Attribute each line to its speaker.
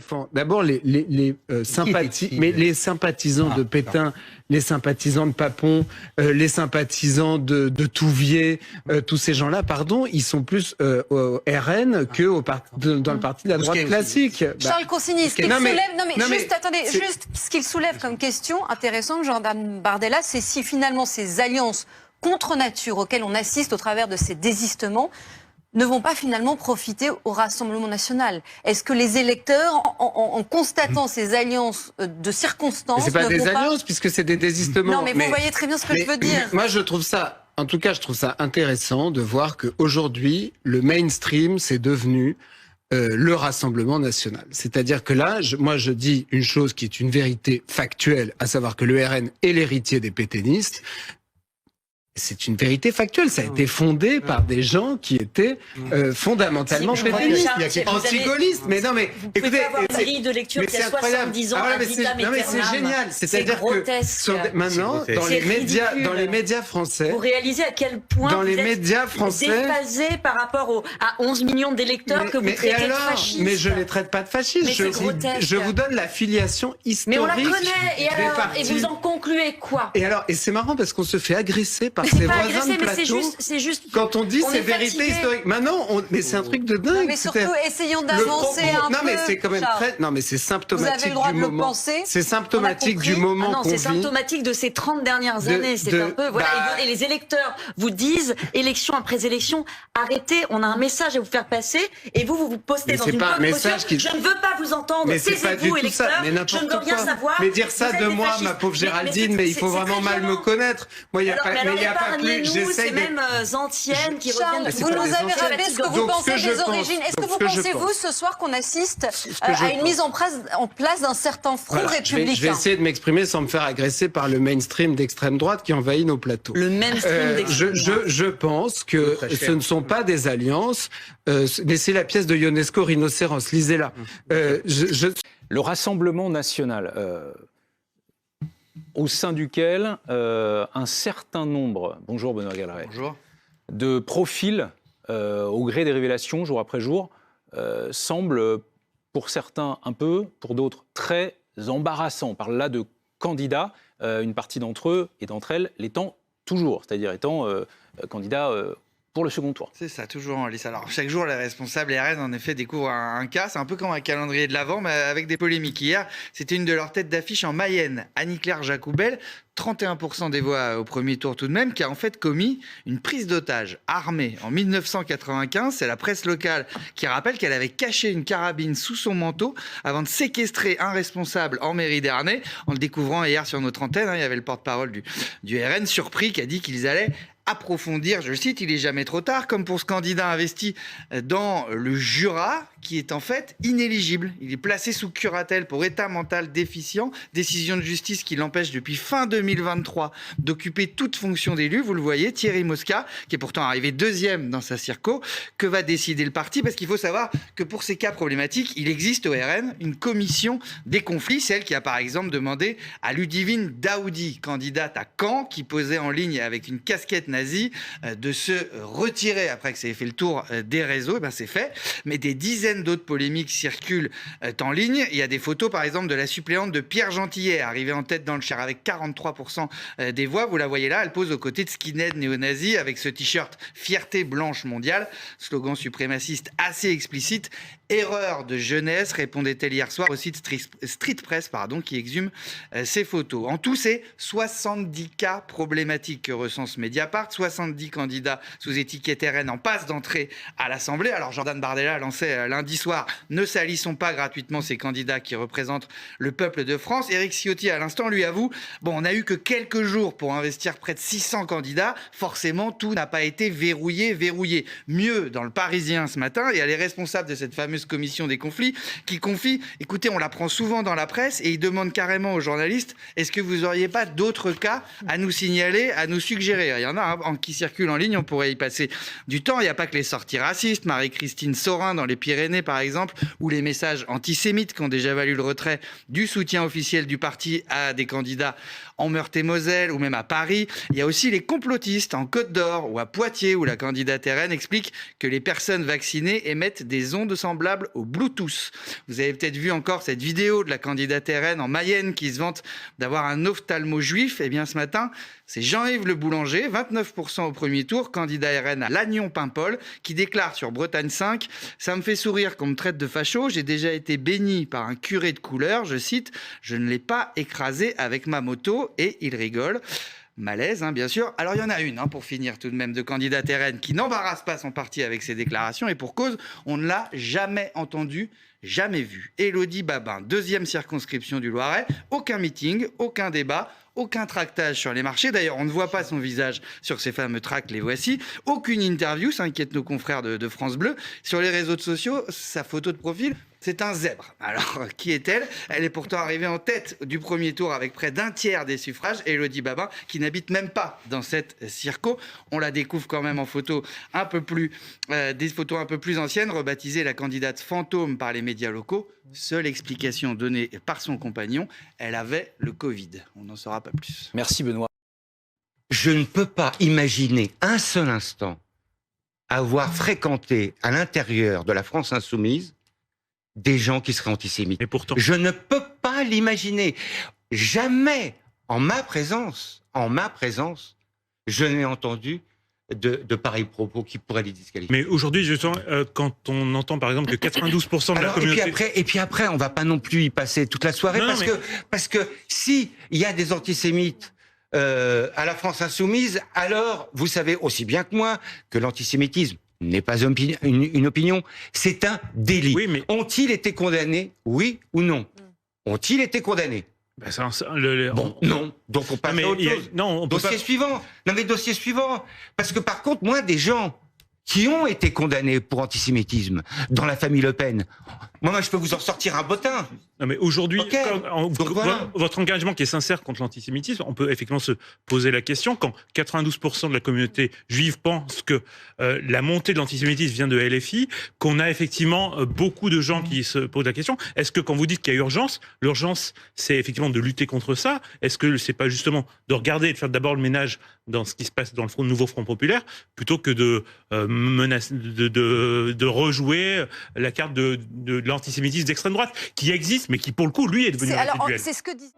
Speaker 1: défend d'abord les sympathisants de Pétain, les sympathisants de Papon, les sympathisants de Touvier, tous ces gens-là, ils sont plus au RN que dans le parti de la droite classique.
Speaker 2: Charles Consigny, ce qu'il soulève comme question intéressante, Jordan Bardella, c'est si finalement ces alliances contre nature auxquelles on assiste au travers de ces désistements ne vont pas finalement profiter au Rassemblement national. Est-ce que les électeurs, en constatant ces alliances de circonstances...
Speaker 1: C'est pas des alliances, puisque c'est des désistements.
Speaker 2: Non, mais vous voyez très bien ce que je veux dire.
Speaker 1: Moi, je trouve ça intéressant de voir qu'aujourd'hui, le mainstream, c'est devenu le Rassemblement national. C'est-à-dire que là, je dis une chose qui est une vérité factuelle, à savoir que le RN est l'héritier des pétainistes. C'est une vérité factuelle. Ça a été fondé par des gens qui étaient fondamentalement pétainistes, anti-gaullistes. Mais non, mais
Speaker 3: vous pouvez avoir une grille de lecture qui a 70 ans.
Speaker 1: C'est génial. C'est-à-dire que maintenant, dans les médias français,
Speaker 3: vous réalisez à quel point
Speaker 1: dans les médias français,
Speaker 3: déphasé par rapport à 11 millions d'électeurs que vous traitez de fascistes.
Speaker 1: Mais je les traite pas de fascistes. Je vous donne la filiation historique.
Speaker 3: Mais on la connaît. Et vous en concluez quoi?
Speaker 1: Et c'est marrant parce qu'on se fait agresser par ses voisins de plateau.
Speaker 3: C'est juste.
Speaker 1: Quand on dit c'est vérité historique. Maintenant, mais c'est un truc de dingue.
Speaker 2: Mais surtout, essayons d'avancer un peu.
Speaker 1: Non, mais c'est quand même très. Non, mais c'est symptomatique du moment. C'est symptomatique du moment.
Speaker 3: Non, c'est symptomatique de ces 30 dernières années. C'est un peu. Voilà. Et les électeurs vous disent, élection après élection, arrêtez. On a un message à vous faire passer. Et vous postez dans une bonne posture. Je ne veux pas vous entendre. Taisez-vous, électeurs. Je ne veux rien savoir.
Speaker 1: Mais dire ça de moi, ma pauvre Géraldine, mais il faut vraiment mal me connaître. Moi, il y a pas. Mais il y a pas plus.
Speaker 3: Ces mêmes antiennes qui reviennent.
Speaker 2: Vous nous avez rappelé ce que vous pensez des origines. Est-ce que vous pensez, vous, ce soir, qu'on assiste à une mise en place d'un certain front républicain?
Speaker 1: Je vais essayer de m'exprimer sans me faire agresser par le mainstream d'extrême droite qui envahit nos plateaux.
Speaker 3: Le mainstream d'extrême droite.
Speaker 1: Je pense que ce ne sont pas des alliances, mais c'est la pièce de Ionesco, Rhinocéros. Lisez-la.
Speaker 4: Le Rassemblement national, au sein duquel un certain nombre, bonjour Benoît Galeret, de profils, au gré des révélations, jour après jour, semblent pour certains un peu, pour d'autres très embarrassants. On parle là de candidats, une partie d'entre eux et d'entre elles l'étant toujours, c'est-à-dire étant candidats pour le second tour.
Speaker 5: C'est ça, toujours en lice. Alors, chaque jour, les responsables RN, en effet, découvrent un cas. C'est un peu comme un calendrier de l'Avent, mais avec des polémiques. Hier, c'était une de leurs têtes d'affiche en Mayenne, Annie-Claire Jacoubel, 31% des voix au premier tour tout de même, qui a en fait commis une prise d'otage armée en 1995. C'est la presse locale qui rappelle qu'elle avait caché une carabine sous son manteau avant de séquestrer un responsable en mairie d'Ernée. En le découvrant hier sur notre antenne, il y avait le porte-parole du RN, surpris, qui a dit qu'ils allaient approfondir, je le cite, il est jamais trop tard, comme pour ce candidat investi dans le Jura, qui est en fait inéligible. Il est placé sous curatelle pour état mental déficient, décision de justice qui l'empêche depuis fin 2023 d'occuper toute fonction d'élu. Vous le voyez, Thierry Mosca, qui est pourtant arrivé deuxième dans sa circo. Que va décider le parti? Parce qu'il faut savoir que pour ces cas problématiques, il existe au RN une commission des conflits, celle qui a par exemple demandé à Ludivine Daoudi, candidate à Caen, qui posait en ligne avec une casquette nazie, de se retirer après que ça ait fait le tour des réseaux. Et ben c'est fait. Mais des dizaines d'autres polémiques circulent en ligne. Il y a des photos, par exemple, de la suppléante de Pierre Gentillet, arrivée en tête dans le Cher avec 43% des voix. Vous la voyez là, elle pose aux côtés de skinhead néo-nazis avec ce t-shirt « Fierté blanche mondiale », slogan suprémaciste assez explicite. Erreur de jeunesse, répondait-elle hier soir au site Street Press, qui exhume ces photos. En tout, c'est 70 cas problématiques que recense Mediapart, 70 candidats sous étiquette RN en passe d'entrée à l'Assemblée. Alors Jordan Bardella lançait lundi soir « Ne salissons pas gratuitement ces candidats qui représentent le peuple de France ». Éric Ciotti, à l'instant, lui avoue « Bon, on n'a eu que quelques jours pour investir près de 600 candidats. Forcément, tout n'a pas été verrouillé. Mieux, dans le Parisien ce matin, il y a les responsables de cette fameuse commission des conflits qui confient « Écoutez, on l'apprend souvent dans la presse et ils demandent carrément aux journalistes « Est-ce que vous n'auriez pas d'autres cas à nous signaler, à nous suggérer ?» Il y en a qui circulent en ligne, on pourrait y passer du temps. Il n'y a pas que les sorties racistes, Marie-Christine Saurin dans les Pyrénées par exemple, ou les messages antisémites qui ont déjà valu le retrait du soutien officiel du parti à des candidats en Meurthe-et-Moselle ou même à Paris. Il y a aussi les complotistes en Côte-d'Or ou à Poitiers où la candidate RN explique que les personnes vaccinées émettent des ondes semblables semblable au Bluetooth. Vous avez peut-être vu encore cette vidéo de la candidate RN en Mayenne qui se vante d'avoir un ophtalmo juif. Eh bien, ce matin, c'est Jean-Yves Le Boulanger, 29% au premier tour, candidat RN à Lannion-Paimpol, qui déclare sur Bretagne 5 « Ça me fait sourire qu'on me traite de facho. J'ai déjà été béni par un curé de couleur. Je cite « Je ne l'ai pas écrasé avec ma moto. » Et il rigole. Malaise, bien sûr. Alors, il y en a une, pour finir tout de même, de candidate RN qui n'embarrasse pas son parti avec ses déclarations. Et pour cause, on ne l'a jamais entendue, jamais vue. Élodie Babin, 2e circonscription du Loiret. Aucun meeting, aucun débat, aucun tractage sur les marchés. D'ailleurs, on ne voit pas son visage sur ces fameux tracts, les voici. Aucune interview, s'inquiètent nos confrères de France Bleu. Sur les réseaux sociaux, sa photo de profil, c'est un zèbre. Alors, qui est-elle? Elle est pourtant arrivée en tête du premier tour avec près d'un tiers des suffrages. Élodie Babin, qui n'habite même pas dans cette circo. On la découvre quand même en photo des photos un peu plus anciennes, rebaptisée la candidate fantôme par les médias locaux. Seule explication donnée par son compagnon, elle avait le Covid. On n'en saura pas plus.
Speaker 4: Merci Benoît.
Speaker 6: Je ne peux pas imaginer un seul instant avoir fréquenté à l'intérieur de la France insoumise des gens qui seraient antisémites.
Speaker 7: Et pourtant,
Speaker 6: je ne peux pas l'imaginer. Jamais, en ma présence, je n'ai entendu de pareils propos qui pourraient les disqualifier.
Speaker 7: Mais aujourd'hui, justement, quand on entend par exemple que 92% de la communauté...
Speaker 6: Et puis après, on ne va pas non plus y passer toute la soirée, parce que si il y a des antisémites à la France insoumise, alors vous savez aussi bien que moi que l'antisémitisme n'est pas une opinion, c'est un délit.
Speaker 7: Oui, mais...
Speaker 6: Ont-ils été condamnés, oui ou non? Ont-ils été condamnés?
Speaker 7: Non.
Speaker 6: Donc on passe à autre chose. Dossier suivant. Non mais dossier suivant. Parce que par contre, moi, des gens qui ont été condamnés pour antisémitisme dans la famille Le Pen, moi, je peux vous en sortir un bottin.
Speaker 7: Non mais aujourd'hui,
Speaker 6: voilà.
Speaker 7: Votre engagement qui est sincère contre l'antisémitisme, on peut effectivement se poser la question, quand 92% de la communauté juive pense que la montée de l'antisémitisme vient de LFI, qu'on a effectivement beaucoup de gens qui se posent la question, est-ce que quand vous dites qu'il y a urgence, l'urgence c'est effectivement de lutter contre ça? Est-ce que c'est pas justement de regarder et de faire d'abord le ménage dans ce qui se passe dans le nouveau Front Populaire, plutôt que de menacer, de rejouer la carte de l'antisémitisme d'extrême droite, qui existe, mais qui, pour le coup, lui, est devenu résiduel.
Speaker 2: C'est ce que dit...